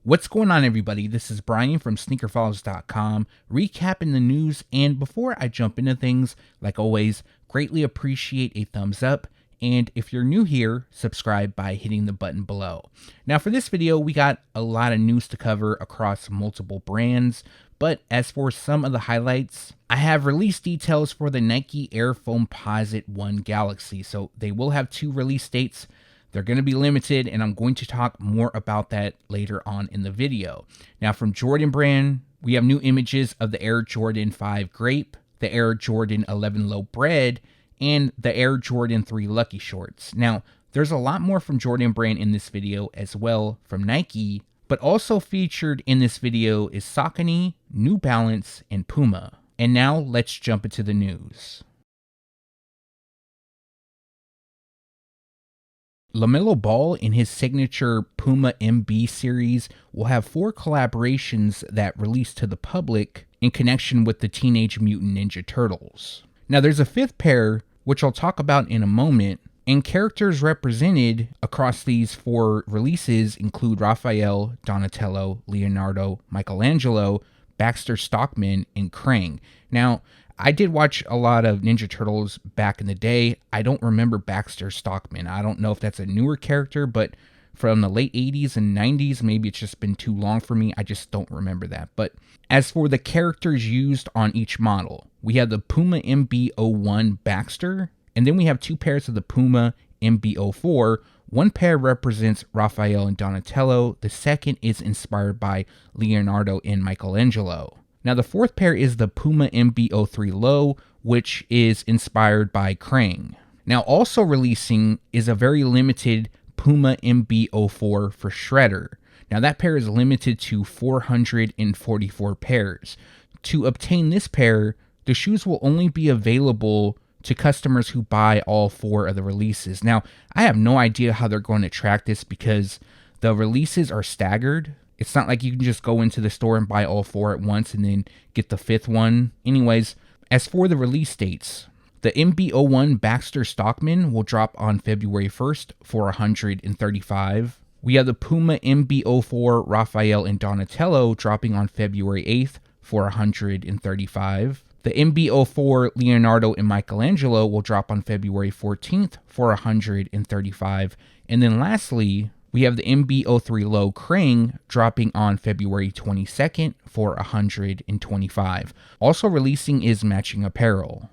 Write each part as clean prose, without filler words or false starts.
What's going on, everybody? This is Brian from SneakerFiles.com, recapping the news, and before I jump into things, like always, greatly appreciate a thumbs up, and if you're new here, subscribe by hitting the button below. Now for this video, we got a lot of news to cover across multiple brands, but as for some of the highlights, I have release details for the Nike Air Foamposite 1 Galaxy, so they will have 2 release dates. They're going to be limited, and I'm going to talk more about that later on in the video. Now, from Jordan Brand, we have new images of the Air Jordan 5 Grape, the Air Jordan 11 Low BRED, and the Air Jordan 3 Lucky Shorts. Now, there's a lot more from Jordan Brand in this video as well from Nike, but also featured in this video is SAUCONY, New Balance, and PUMA. And now, let's jump into the news. LaMelo Ball, in his signature PUMA MB series, will have 4 collaborations that release to the public in connection with the Teenage Mutant Ninja Turtles. Now, there's a 5th pair, which I'll talk about in a moment, and characters represented across these 4 releases include Raphael, Donatello, Leonardo, Michelangelo, Baxter Stockman, and Krang. Now, I did watch a lot of Ninja Turtles back in the day. I don't remember Baxter Stockman. I don't know if that's a newer character, but from the late 80s and 90s, maybe it's just been too long for me. I just don't remember that. But as for the characters used on each model, we have the PUMA MB01 Baxter, and then we have 2 pairs of the PUMA MB04. One pair represents Raphael and Donatello. The second is inspired by Leonardo and Michelangelo. Now, the 4th pair is the PUMA MB03 Low, which is inspired by Krang. Now, also releasing is a very limited PUMA MB04 for Shredder. Now, that pair is limited to 444 pairs. To obtain this pair, the shoes will only be available to customers who buy all 4 of the releases. Now, I have no idea how they're going to track this because the releases are staggered. It's not like you can just go into the store and buy all 4 at once and then get the 5th one. Anyways, as for the release dates, the MB01 Baxter Stockman will drop on February 1st for 135. We have the PUMA MB04 Raphael and Donatello dropping on February 8th for 135. The MB04 Leonardo and Michelangelo will drop on February 14th for 135. And then lastly, we have the MB03 Low Krang dropping on February 22nd for 125. Also releasing is matching apparel.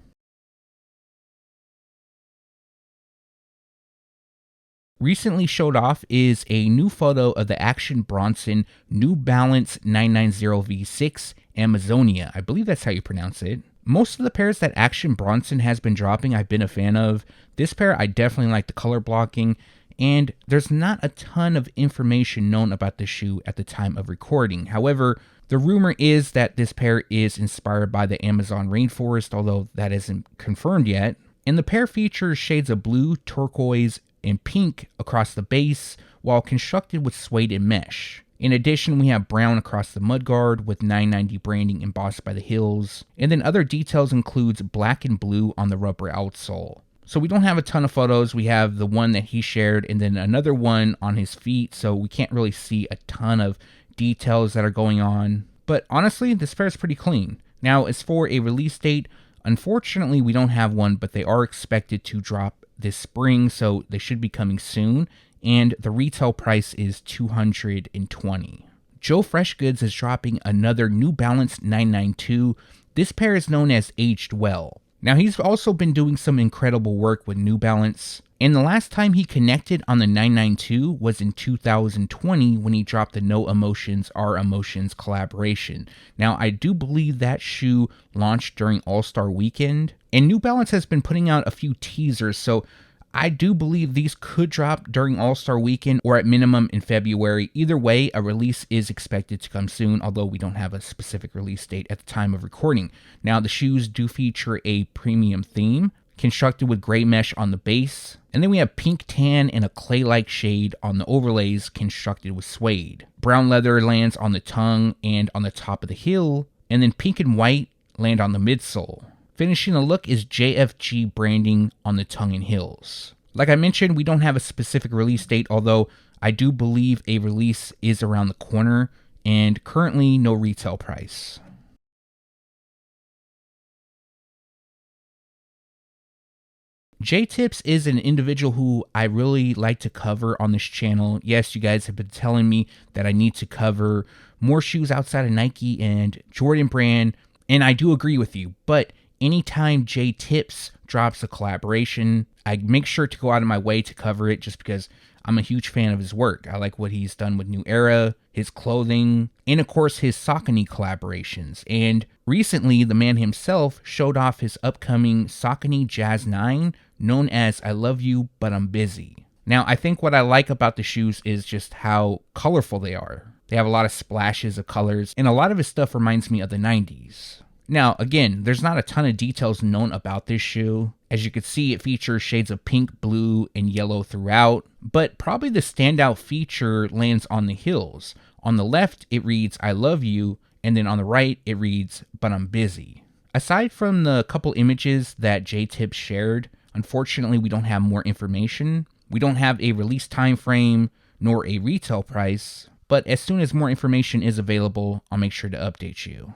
Recently showed off is a new photo of the Action Bronson New Balance 990 V6 Amazonia. I believe that's how you pronounce it. Most of the pairs that Action Bronson has been dropping I've been a fan of. This pair I definitely like the color blocking, and there's not a ton of information known about the shoe at the time of recording. However, the rumor is that this pair is inspired by the Amazon rainforest, although that isn't confirmed yet. And the pair features shades of blue, turquoise, and pink across the base, while constructed with suede and mesh. In addition, we have brown across the mudguard with 990 branding embossed by the heels. And then other details includes black and blue on the rubber outsole. So we don't have a ton of photos. We have the one that he shared and then another one on his feet. So we can't really see a ton of details that are going on. But honestly, this pair is pretty clean. Now, as for a release date, unfortunately, we don't have one, but they are expected to drop this spring. So they should be coming soon. And the retail price is $220. Joe FRESHGOODS is dropping another New Balance 992. This pair is known as Aged Well. Now, he's also been doing some incredible work with New Balance, and the last time he connected on the 992 was in 2020 when he dropped the No Emotions Are Emotions collaboration. Now, I do believe that shoe launched during All-Star Weekend, and New Balance has been putting out a few teasers, so I do believe these could drop during All-Star Weekend or at minimum in February. Either way, a release is expected to come soon, although we don't have a specific release date at the time of recording. Now, the shoes do feature a premium theme, constructed with gray mesh on the base. And then we have pink tan and a clay-like shade on the overlays constructed with suede. Brown leather lands on the tongue and on the top of the heel, and then pink and white land on the midsole. Finishing the look is JFG branding on the tongue and heels. Like I mentioned, we don't have a specific release date, although I do believe a release is around the corner, and currently no retail price. J-Tips is an individual who I really like to cover on this channel. Yes, you guys have been telling me that I need to cover more shoes outside of Nike and Jordan brand, and I do agree with you. But anytime J-Tips drops a collaboration, I make sure to go out of my way to cover it just because I'm a huge fan of his work. I like what he's done with New Era, his clothing, and of course his SAUCONY collaborations. And recently, the man himself showed off his upcoming SAUCONY Jazz 9, known as I Love You, But I'm Busy. Now, I think what I like about the shoes is just how colorful they are. They have a lot of splashes of colors, and a lot of his stuff reminds me of the 90s. Now, again, there's not a ton of details known about this shoe. As you can see, it features shades of pink, blue, and yellow throughout, but probably the standout feature lands on the heels. On the left, it reads, I love you, and then on the right, it reads, but I'm busy. Aside from the couple images that J-Tips shared, unfortunately, we don't have more information. We don't have a release time frame, nor a retail price, but as soon as more information is available, I'll make sure to update you.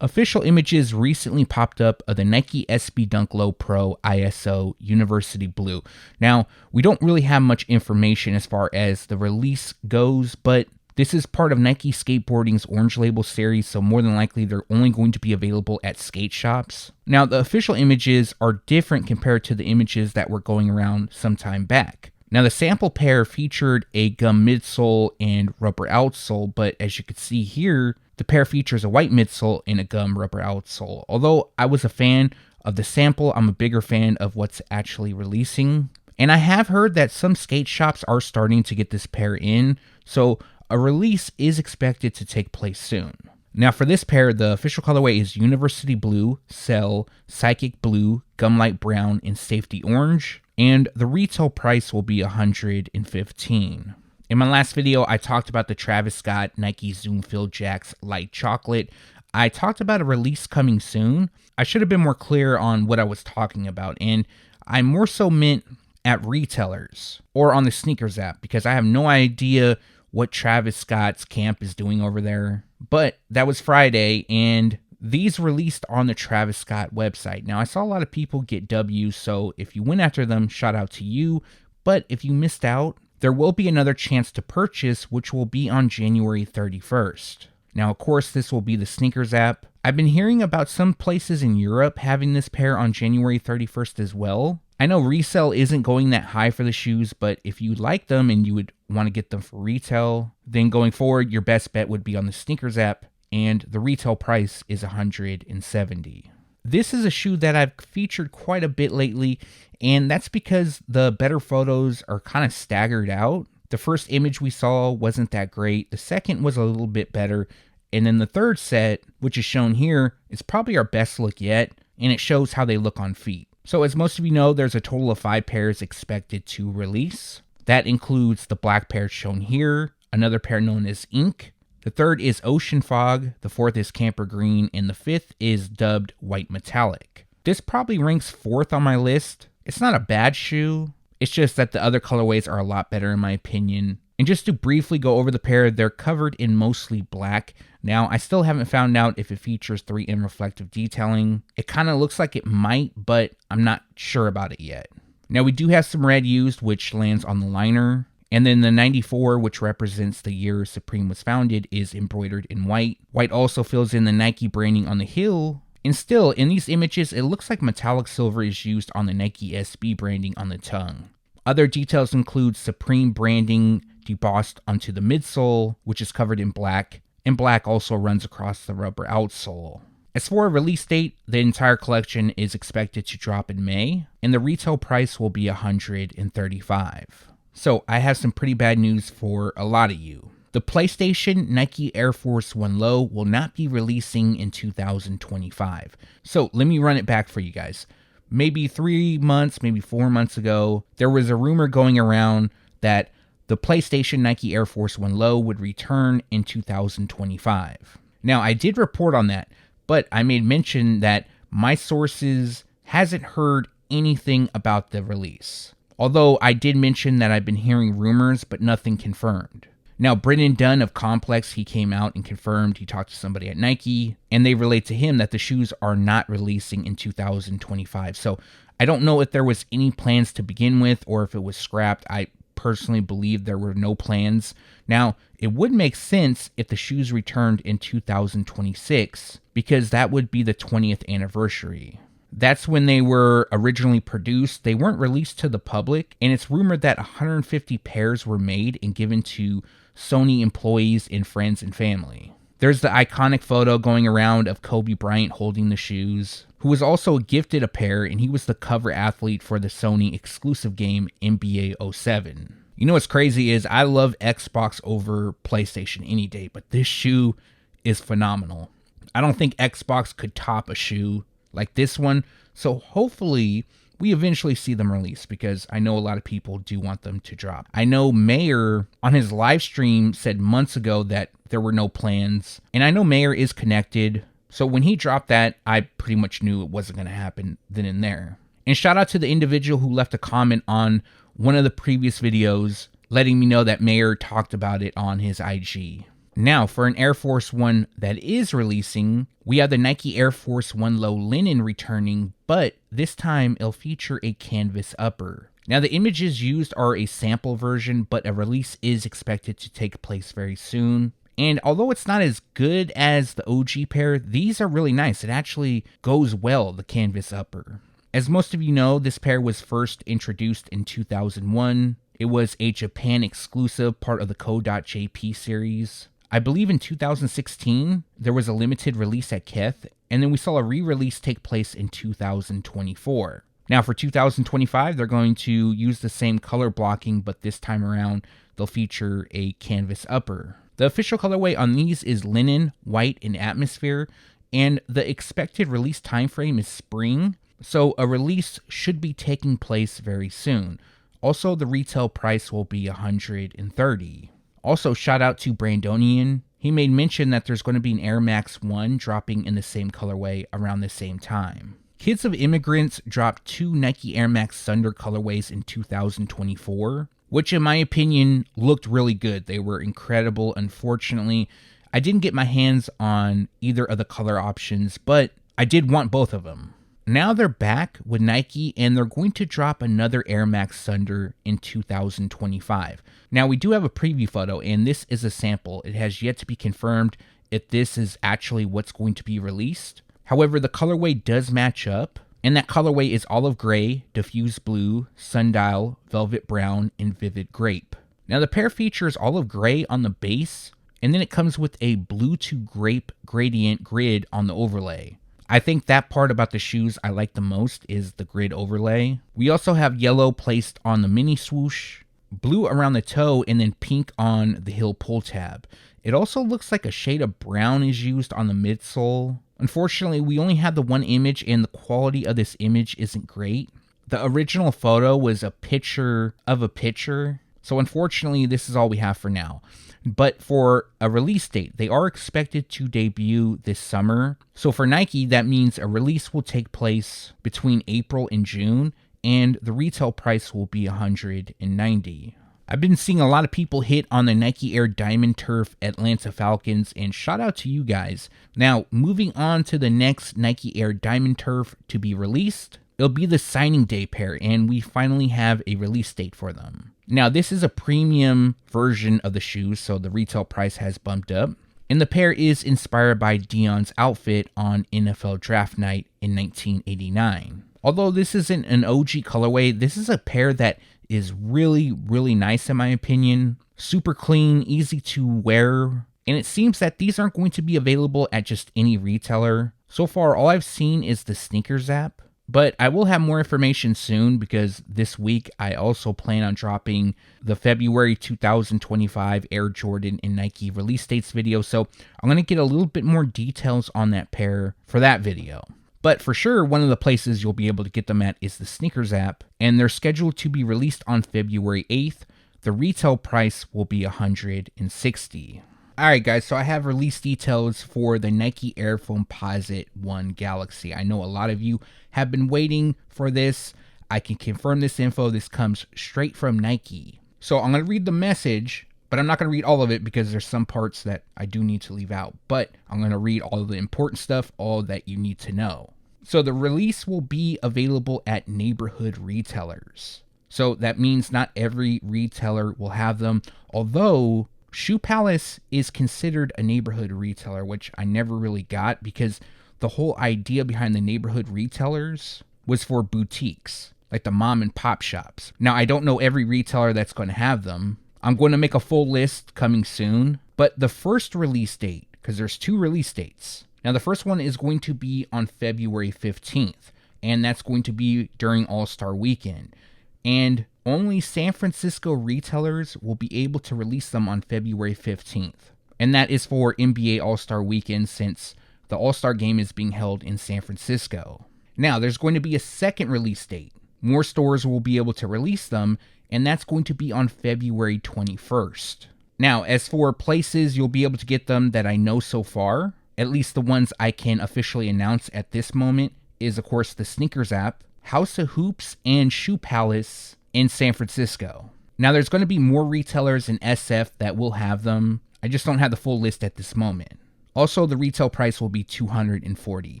Official images recently popped up of the Nike SB Dunk Low Pro ISO University Blue. Now, we don't really have much information as far as the release goes, but this is part of Nike Skateboarding's Orange Label series, so more than likely they're only going to be available at skate shops. Now, the official images are different compared to the images that were going around some time back. Now, the sample pair featured a gum midsole and rubber outsole, but as you can see here, the pair features a white midsole and a gum rubber outsole. Although I was a fan of the sample, I'm a bigger fan of what's actually releasing. And I have heard that some skate shops are starting to get this pair in, so a release is expected to take place soon. Now for this pair, the official colorway is University Blue, Cell, Psychic Blue, Gum Light Brown, and Safety Orange, and the retail price will be $115. In my last video, I talked about the Travis Scott Nike Zoom Field JAXX Light Chocolate. I talked about a release coming soon. I should have been more clear on what I was talking about, and I more so meant at retailers or on the sneakers app because I have no idea what Travis Scott's camp is doing over there. But that was Friday, and these released on the Travis Scott website. Now, I saw a lot of people get W's, so if you went after them, shout out to you. But if you missed out, there will be another chance to purchase, which will be on January 31st. Now, of course, this will be the sneakers app. I've been hearing about some places in Europe having this pair on January 31st as well. I know resale isn't going that high for the shoes, but if you like them and you would want to get them for retail, then going forward, your best bet would be on the sneakers app, and the retail price is $170. This is a shoe that I've featured quite a bit lately, and that's because the better photos are kind of staggered out. The first image we saw wasn't that great. The second was a little bit better. And then the third set, which is shown here, is probably our best look yet, and it shows how they look on feet. So as most of you know, there's a total of 5 pairs expected to release. That includes the black pair shown here, another pair known as Ink. The third is Ocean Fog, the fourth is Camper Green, and the fifth is dubbed White Metallic. This probably ranks 4th on my list. It's not a bad shoe, it's just that the other colorways are a lot better in my opinion. And just to briefly go over the pair, they're covered in mostly black. Now, I still haven't found out if it features 3M reflective detailing. It kind of looks like it might, but I'm not sure about it yet. Now, we do have some red used, which lands on the liner. And then the 94, which represents the year Supreme was founded, is embroidered in white. White also fills in the Nike branding on the heel. And still, in these images, it looks like metallic silver is used on the Nike SB branding on the tongue. Other details include Supreme branding debossed onto the midsole, which is covered in black, and black also runs across the rubber outsole. As for a release date, the entire collection is expected to drop in May, and the retail price will be $135. So I have some pretty bad news for a lot of you. The PlayStation Nike Air Force 1 Low will not be releasing in 2025. So let me run it back for you guys. Maybe 3 months, maybe 4 months ago, there was a rumor going around that the PlayStation Nike Air Force 1 Low would return in 2025. Now, I did report on that, but I made mention that my sources hasn't heard anything about the release. Although I did mention that I've been hearing rumors, but nothing confirmed. Now, Brennan Dunn of Complex, he came out and confirmed, he talked to somebody at Nike, and they relate to him that the shoes are not releasing in 2025. So I don't know if there was any plans to begin with or if it was scrapped. I personally believe there were no plans. Now, it would make sense if the shoes returned in 2026 because that would be the 20th anniversary. That's when they were originally produced. They weren't released to the public, and it's rumored that 150 pairs were made and given to Sony employees and friends and family. There's the iconic photo going around of Kobe Bryant holding the shoes, who was also gifted a pair, and he was the cover athlete for the Sony exclusive game NBA 07. You know what's crazy is I love Xbox over PlayStation any day, but this shoe is phenomenal. I don't think Xbox could top a shoe like this one, so hopefully we eventually see them released because I know a lot of people do want them to drop. I know Mayer on his live stream said months ago that there were no plans, and I know Mayer is connected, so when he dropped that, I pretty much knew it wasn't going to happen then and there. And shout out to the individual who left a comment on one of the previous videos letting me know that Mayer talked about it on his IG. Now, for an Air Force One that is releasing, we have the Nike Air Force One Low Linen returning, but this time it'll feature a canvas upper. Now, the images used are a sample version, but a release is expected to take place very soon. And although it's not as good as the OG pair, these are really nice. It actually goes well, the canvas upper. As most of you know, this pair was first introduced in 2001. It was a Japan exclusive, part of the Co.jp series. I believe in 2016, there was a limited release at Kith, and then we saw a re-release take place in 2024. Now for 2025, they're going to use the same color blocking, but this time around, they'll feature a canvas upper. The official colorway on these is linen, white, and atmosphere, and the expected release timeframe is spring, so a release should be taking place very soon. Also, the retail price will be $130. Also, shout out to Brandonian. He made mention that there's going to be an Air Max 1 dropping in the same colorway around the same time. Kids of Immigrants dropped 2 Nike Air Max Thunder colorways in 2024, which in my opinion looked really good. They were incredible. Unfortunately, I didn't get my hands on either of the color options, but I did want both of them. Now they're back with Nike, and they're going to drop another Air Max Thunder in 2025. Now, we do have a preview photo, and this is a sample. It has yet to be confirmed if this is actually what's going to be released. However, the colorway does match up, and that colorway is olive gray, diffuse blue, sundial, velvet brown, and vivid grape. Now, the pair features olive gray on the base, and then it comes with a blue to grape gradient grid on the overlay. I think that part about the shoes I like the most is the grid overlay. We also have yellow placed on the mini swoosh, blue around the toe, and then pink on the heel pull tab. It also looks like a shade of brown is used on the midsole. Unfortunately, we only had the one image, and the quality of this image isn't great. The original photo was a picture of a picture, so unfortunately, this is all we have for now. But for a release date, they are expected to debut this summer. So for Nike, that means a release will take place between April and June, and the retail price will be $190. I've been seeing a lot of people hit on the Nike Air Diamond Turf Atlanta Falcons, and shout out to you guys. Now, moving on to the next Nike Air Diamond Turf to be released, it'll be the signing day pair, and we finally have a release date for them. Now, this is a premium version of the shoes, so the retail price has bumped up. And the pair is inspired by Deion's outfit on NFL Draft Night in 1989. Although this isn't an OG colorway, this is a pair that is really, really nice in my opinion. Super clean, easy to wear. And it seems that these aren't going to be available at just any retailer. So far, all I've seen is the Sneakers app. But I will have more information soon because this week I also plan on dropping the February 2025 Air Jordan and Nike release dates video. So I'm going to get a little bit more details on that pair for that video. But for sure, one of the places you'll be able to get them at is the Sneakers app. And they're scheduled to be released on February 8th. The retail price will be $160. Alright guys, so I have release details for the Nike Air Foamposite 1 Galaxy. I know a lot of you have been waiting for this. I can confirm this info. This comes straight from Nike. So I'm going to read the message, but I'm not going to read all of it because there's some parts that I do need to leave out. But I'm going to read all of the important stuff, all that you need to know. So the release will be available at neighborhood retailers. So that means not every retailer will have them, although Shoe Palace is considered a neighborhood retailer, which I never really got because the whole idea behind the neighborhood retailers was for boutiques, like the mom and pop shops. Now, I don't know every retailer that's going to have them. I'm going to make a full list coming soon, but the first release date, because there's 2 release dates. Now, the first one is going to be on February 15th, and that's going to be during All-Star Weekend. And only San Francisco retailers will be able to release them on February 15th. And that is for NBA All-Star Weekend, since the All-Star Game is being held in San Francisco. Now, there's going to be a second release date. More stores will be able to release them, and that's going to be on February 21st. Now, as for places you'll be able to get them that I know so far, at least the ones I can officially announce at this moment, is of course the Sneakers app, House of Hoops, and Shoe Palace in San Francisco. Now, there's going to be more retailers in SF that will have them. I just don't have the full list at this moment. Also, the retail price will be $240.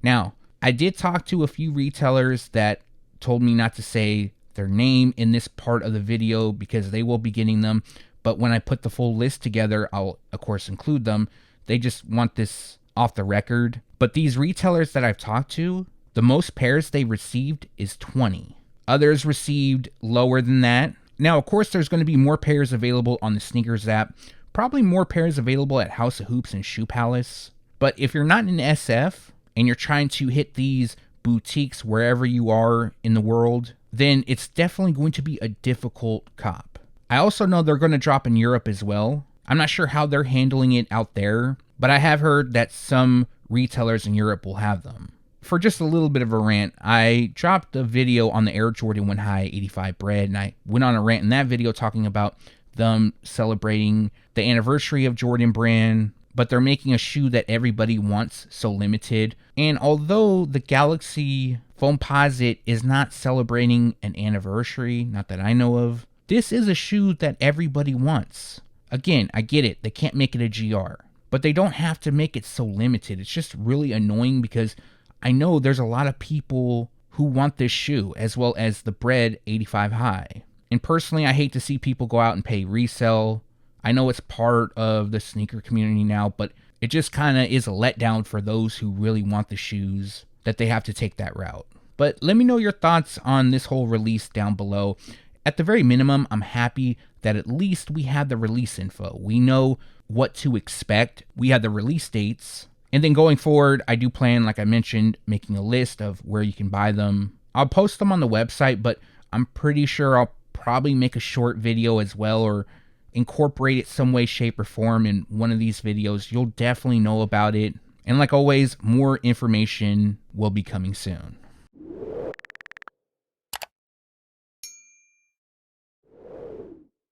Now, I did talk to a few retailers that told me not to say their name in this part of the video because they will be getting them. But when I put the full list together, I'll, of course, include them. They just want this off the record. But these retailers that I've talked to, the most pairs they received is 20. Others received lower than that. Now, of course, there's going to be more pairs available on the Sneakers app. Probably more pairs available at House of Hoops and Shoe Palace. But if you're not in SF and you're trying to hit these boutiques wherever you are in the world, then it's definitely going to be a difficult cop. I also know they're going to drop in Europe as well. I'm not sure how they're handling it out there, but I have heard that some retailers in Europe will have them. For just a little bit of a rant, I dropped a video on the Air Jordan 1 High 85 BRED, and I went on a rant in that video talking about them celebrating the anniversary of Jordan Brand, but they're making a shoe that everybody wants, so limited. And although the Galaxy Foamposite is not celebrating an anniversary, not that I know of, this is a shoe that everybody wants. Again, I get it, they can't make it a GR, but they don't have to make it so limited. It's just really annoying because I know there's a lot of people who want this shoe, as well as the BRED 85 High. And personally, I hate to see people go out and pay resale. I know it's part of the sneaker community now, but it just kind of is a letdown for those who really want the shoes that they have to take that route. But let me know your thoughts on this whole release down below. At the very minimum, I'm happy that at least we have the release info. We know what to expect. We have the release dates. And then going forward, I do plan, like I mentioned, making a list of where you can buy them. I'll post them on the website, but I'm pretty sure I'll probably make a short video as well, or incorporate it some way, shape, or form in one of these videos. You'll definitely know about it. And like always, more information will be coming soon.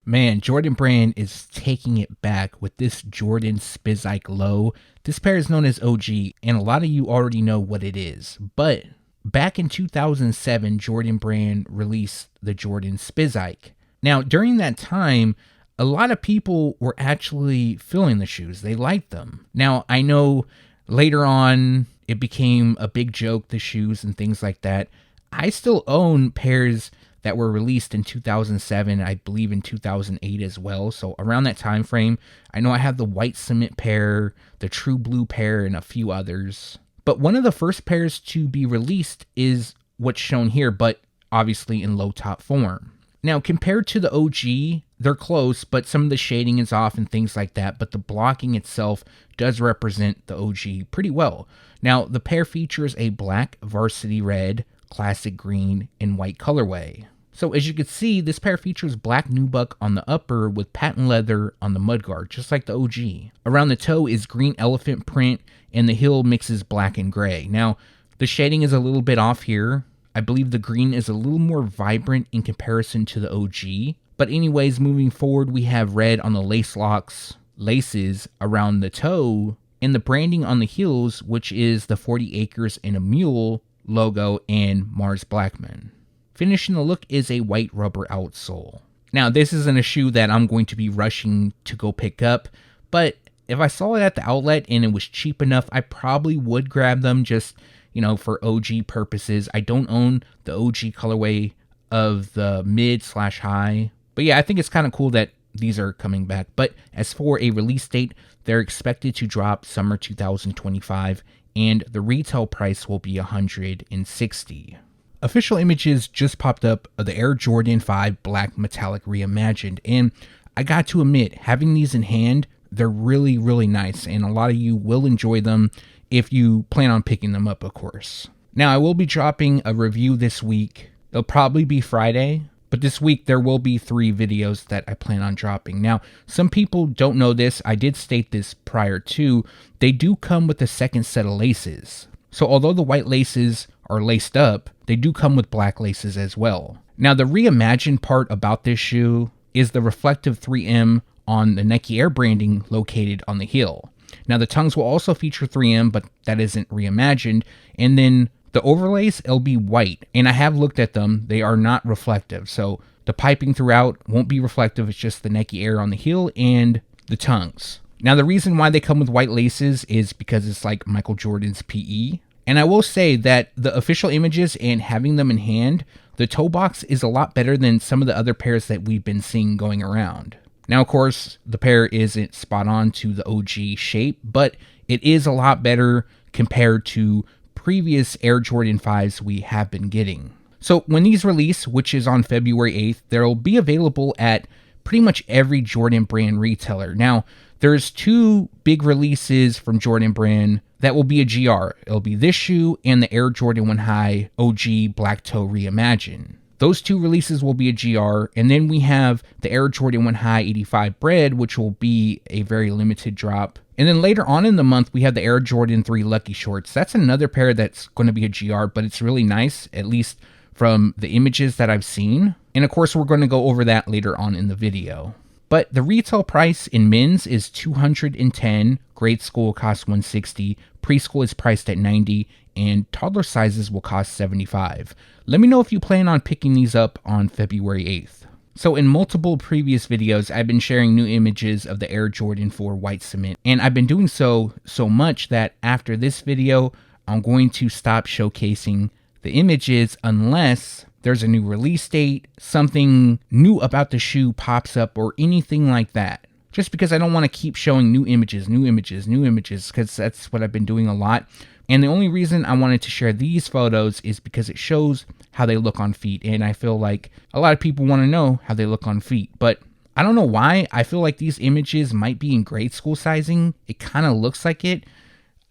Man, Jordan Brand is taking it back with this Jordan SPIZIKE Low. This pair is known as OG, and a lot of you already know what it is. But back in 2007, Jordan Brand released the Jordan SPIZIKE. Now, during that time, a lot of people were actually feeling the shoes. They liked them. Now, I know later on it became a big joke, the shoes and things like that. I still own pairs that were released in 2007, I believe in 2008 as well. So around that time frame, I know I have the white cement pair, the true blue pair, and a few others. But one of the first pairs to be released is what's shown here, but obviously in low top form. Now, compared to the OG, they're close, but some of the shading is off and things like that, but the blocking itself does represent the OG pretty well. Now, the pair features a black varsity red, classic green, and white colorway. So as you can see, this pair features black nubuck on the upper with patent leather on the mudguard, just like the OG. Around the toe is green elephant print, and the heel mixes black and gray. Now, the shading is a little bit off here. I believe the green is a little more vibrant in comparison to the OG. But anyways, moving forward, we have red on the laces around the toe, and the branding on the heels, which is the 40 acres and a mule logo and Mars Blackman. Finishing the look is a white rubber outsole. Now, this isn't a shoe that I'm going to be rushing to go pick up, but if I saw it at the outlet and it was cheap enough, I probably would grab them just, for OG purposes. I don't own the OG colorway of the mid/high. But yeah, I think it's kind of cool that these are coming back. But as for a release date, they're expected to drop summer 2025, and the retail price will be $160. Official images just popped up of the Air Jordan 5 Black Metallic Reimagined, and I got to admit, having these in hand, they're really, really nice, and a lot of you will enjoy them if you plan on picking them up, of course. Now, I will be dropping a review this week. It'll probably be Friday, but this week there will be 3 videos that I plan on dropping. Now, some people don't know this. I did state this prior to. They do come with a second set of laces. So although the white laces are laced up, they do come with black laces as well. Now, the reimagined part about this shoe is the reflective 3M on the Nike Air branding located on the heel. Now, the tongues will also feature 3M, but that isn't reimagined. And then the overlays, it'll be white. And I have looked at them. They are not reflective. So the piping throughout won't be reflective. It's just the Nike Air on the heel and the tongues. Now, the reason why they come with white laces is because it's like Michael Jordan's PE. And I will say that the official images and having them in hand, the toe box is a lot better than some of the other pairs that we've been seeing going around. Now, of course, the pair isn't spot on to the OG shape, but it is a lot better compared to previous Air Jordan 5s we have been getting. So when these release, which is on February 8th, they'll be available at pretty much every Jordan brand retailer. Now, there's 2 big releases from Jordan brand that will be a GR. It'll be this shoe and the Air Jordan 1 High OG Black Toe Reimagined. Those 2 releases will be a GR, and then we have the Air Jordan 1 High 85 BRED, which will be a very limited drop. And then later on in the month, we have the Air Jordan 3 Lucky Shorts. That's another pair that's going to be a GR, but it's really nice, at least from the images that I've seen. And of course, we're going to go over that later on in the video. But the retail price in men's is $210, grade school costs $160, preschool is priced at $90, and toddler sizes will cost $75. Let me know if you plan on picking these up on February 8th. So in multiple previous videos, I've been sharing new images of the Air Jordan 4 White Cement, and I've been doing so much that after this video, I'm going to stop showcasing the images unless there's a new release date, something new about the shoe pops up, or anything like that. Just because I don't want to keep showing new images, because that's what I've been doing a lot. And the only reason I wanted to share these photos is because it shows how they look on feet. And I feel like a lot of people want to know how they look on feet. But I don't know why. I feel like these images might be in grade school sizing. It kind of looks like it.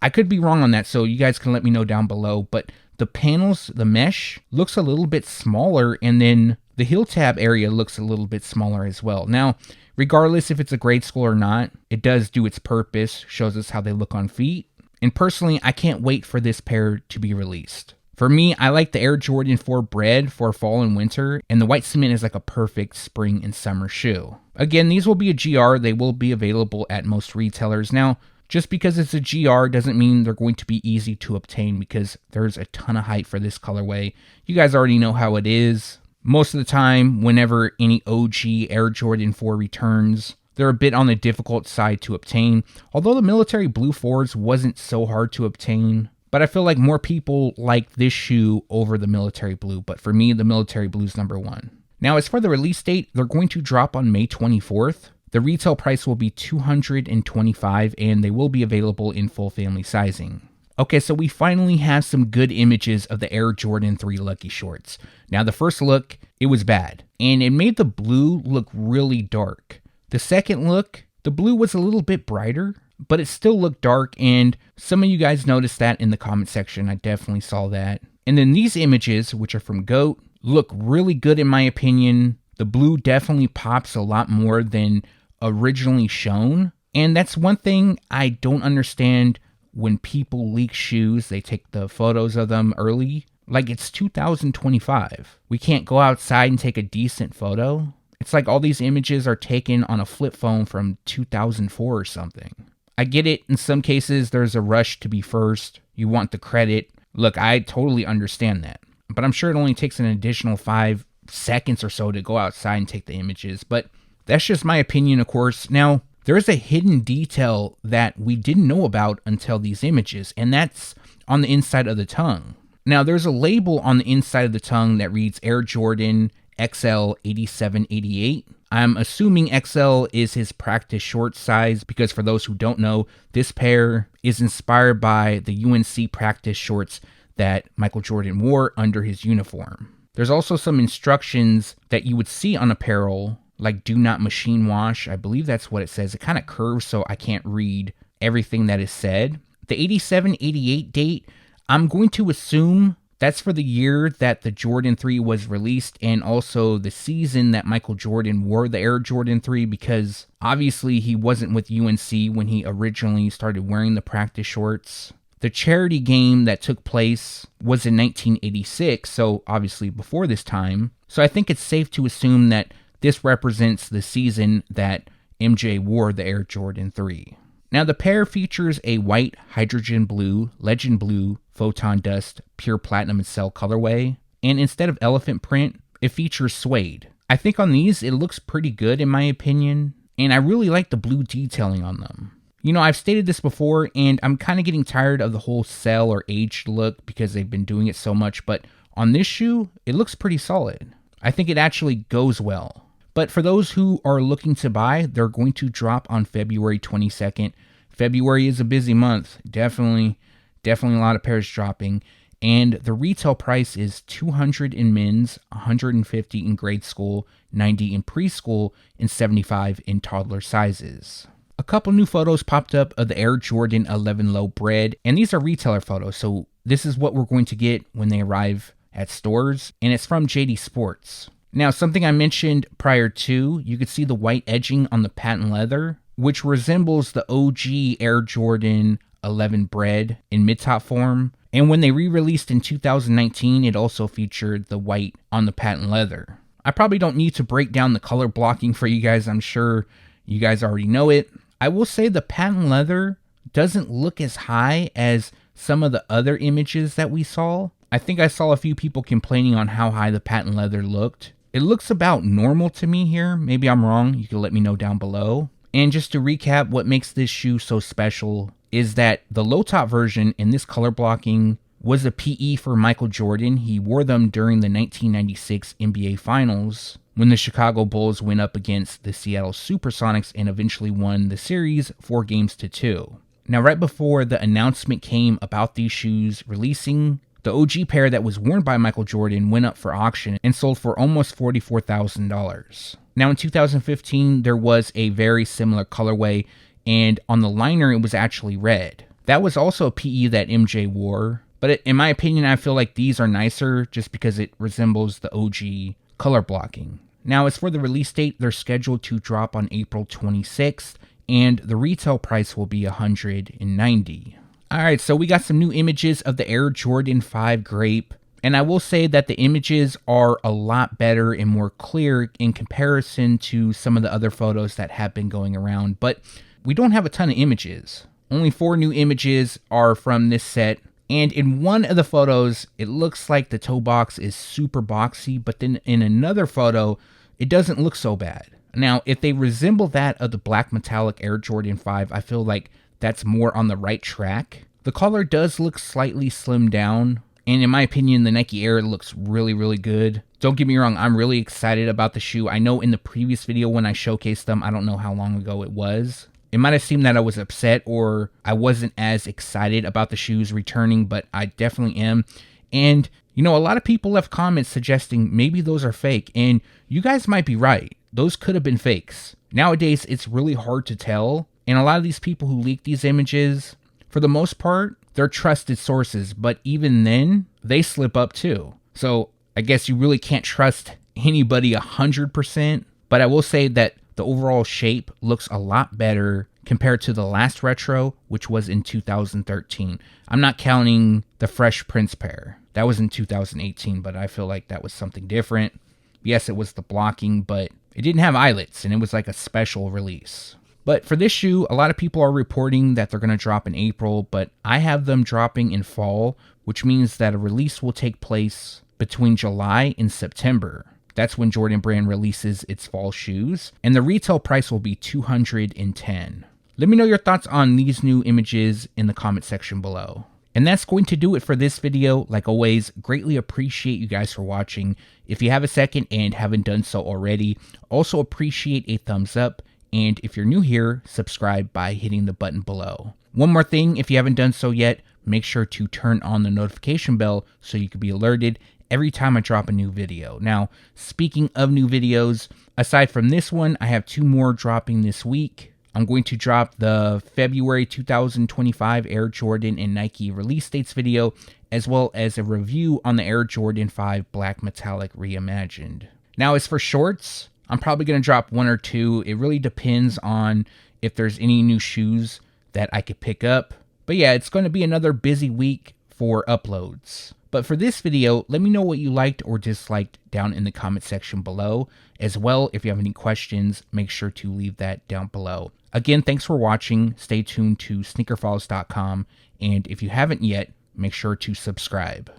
I could be wrong on that, so you guys can let me know down below. But the panels, the mesh, looks a little bit smaller. And then the heel tab area looks a little bit smaller as well. Now, regardless if it's a grade school or not, it does do its purpose. Shows us how they look on feet. And personally, I can't wait for this pair to be released. For me, I like the Air Jordan 4 BRED for fall and winter, and the White Cement is like a perfect spring and summer shoe. Again, these will be a GR. They will be available at most retailers. Now, just because it's a GR doesn't mean they're going to be easy to obtain, because there's a ton of hype for this colorway. You guys already know how it is. Most of the time, whenever any OG Air Jordan 4 returns, they're a bit on the difficult side to obtain, although the military blue 4s wasn't so hard to obtain. But I feel like more people like this shoe over the military blue, but for me, the military blue is number 1. Now, as for the release date, they're going to drop on May 24th. The retail price will be $225, and they will be available in full family sizing. Okay, so we finally have some good images of the Air Jordan 3 Lucky Shorts. Now, the first look, it was bad, and it made the blue look really dark. The second look, the blue was a little bit brighter, but it still looked dark, and some of you guys noticed that in the comment section. I definitely saw that. And then these images, which are from GOAT, look really good in my opinion. The blue definitely pops a lot more than originally shown. And that's one thing I don't understand when people leak shoes. They take the photos of them early. Like, it's 2025. We can't go outside and take a decent photo. It's like all these images are taken on a flip phone from 2004 or something. I get it. In some cases, there's a rush to be first. You want the credit. Look, I totally understand that. but I'm sure it only takes an additional 5 seconds or so to go outside and take the images. But that's just my opinion, of course. Now, there is a hidden detail that we didn't know about until these images, and that's on the inside of the tongue. Now, there's a label on the inside of the tongue that reads Air Jordan XL 8788. I'm assuming XL is his practice short size because for those who don't know, this pair is inspired by the UNC practice shorts that Michael Jordan wore under his uniform. There's also some instructions that you would see on apparel, like do not machine wash. I believe that's what it says. It kind of curves, so I can't read everything that is said. The 87-88 date, I'm going to assume that's for the year that the Jordan 3 was released and also the season that Michael Jordan wore the Air Jordan 3, because obviously he wasn't with UNC when he originally started wearing the practice shorts. The charity game that took place was in 1986, so obviously before this time. So I think it's safe to assume that this represents the season that MJ wore the Air Jordan 3. Now the pair features a white, hydrogen blue, legend blue, photon dust, pure platinum and cell colorway, and instead of elephant print, it features suede. I think on these it looks pretty good in my opinion, and I really like the blue detailing on them. You know, I've stated this before, and I'm kind of getting tired of the whole cell or aged look because they've been doing it so much, but on this shoe, it looks pretty solid. I think it actually goes well. But for those who are looking to buy, they're going to drop on February 22nd. February is a busy month. Definitely a lot of pairs dropping. And the retail price is $200 in men's, $150 in grade school, $90 in preschool, and $75 in toddler sizes. A couple new photos popped up of the Air Jordan 11 Low BRED, and these are retailer photos, so this is what we're going to get when they arrive at stores, and it's from JD Sports. Now, something I mentioned prior to, you could see the white edging on the patent leather, which resembles the OG Air Jordan 11 BRED in mid-top form. And when they re-released in 2019, it also featured the white on the patent leather. I probably don't need to break down the color blocking for you guys. I'm sure you guys already know it. I will say the patent leather doesn't look as high as some of the other images that we saw. I think I saw a few people complaining on how high the patent leather looked. It looks about normal to me here. Maybe I'm wrong. You can let me know down below. And just to recap, what makes this shoe so special is that the low top version in this color blocking was a PE for Michael Jordan. He wore them during the 1996 NBA Finals when the Chicago Bulls went up against the Seattle Supersonics and eventually won the series 4-2. Now, right before the announcement came about these shoes releasing, the OG pair that was worn by Michael Jordan went up for auction and sold for almost $44,000. Now in 2015, there was a very similar colorway, and on the liner, it was actually red. That was also a PE that MJ wore, but in my opinion, I feel like these are nicer just because it resembles the OG color blocking. Now, as for the release date, they're scheduled to drop on April 26th, and the retail price will be $190. Alright, so we got some new images of the Air Jordan 5 Grape, and I will say that the images are a lot better and more clear in comparison to some of the other photos that have been going around, but we don't have a ton of images. Only 4 new images are from this set, and in one of the photos, it looks like the toe box is super boxy, but then in another photo, it doesn't look so bad. Now, if they resemble that of the black metallic Air Jordan 5, I feel like that's more on the right track. The collar does look slightly slimmed down, and in my opinion, the Nike Air looks really, really good. Don't get me wrong, I'm really excited about the shoe. I know in the previous video when I showcased them, I don't know how long ago it was, it might have seemed that I was upset or I wasn't as excited about the shoes returning, but I definitely am. And, you know, a lot of people left comments suggesting maybe those are fake, and you guys might be right. Those could have been fakes. Nowadays, it's really hard to tell. And a lot of these people who leak these images, for the most part, they're trusted sources, but even then, they slip up too. So I guess you really can't trust anybody 100%, but I will say that the overall shape looks a lot better compared to the last retro, which was in 2013. I'm not counting the Fresh Prince pair. That was in 2018, but I feel like that was something different. Yes, it was the blocking, but it didn't have eyelets, and it was like a special release. But for this shoe, a lot of people are reporting that they're going to drop in April, but I have them dropping in fall, which means that a release will take place between July and September. That's when Jordan Brand releases its fall shoes, and the retail price will be $210. Let me know your thoughts on these new images in the comment section below. And that's going to do it for this video. Like always, greatly appreciate you guys for watching. If you have a second and haven't done so already, also appreciate a thumbs up. And if you're new here, subscribe by hitting the button below. One more thing, if you haven't done so yet, make sure to turn on the notification bell so you can be alerted every time I drop a new video. Now, speaking of new videos, aside from this one, I have 2 more dropping this week. I'm going to drop the February 2025 Air Jordan and Nike release dates video, as well as a review on the Air Jordan 5 Black Metallic Reimagined. Now, as for shorts, I'm probably going to drop 1 or 2. It really depends on if there's any new shoes that I could pick up. But yeah, it's going to be another busy week for uploads. But for this video, let me know what you liked or disliked down in the comment section below. As well, if you have any questions, make sure to leave that down below. Again, thanks for watching. Stay tuned to SneakerFiles.com. And if you haven't yet, make sure to subscribe.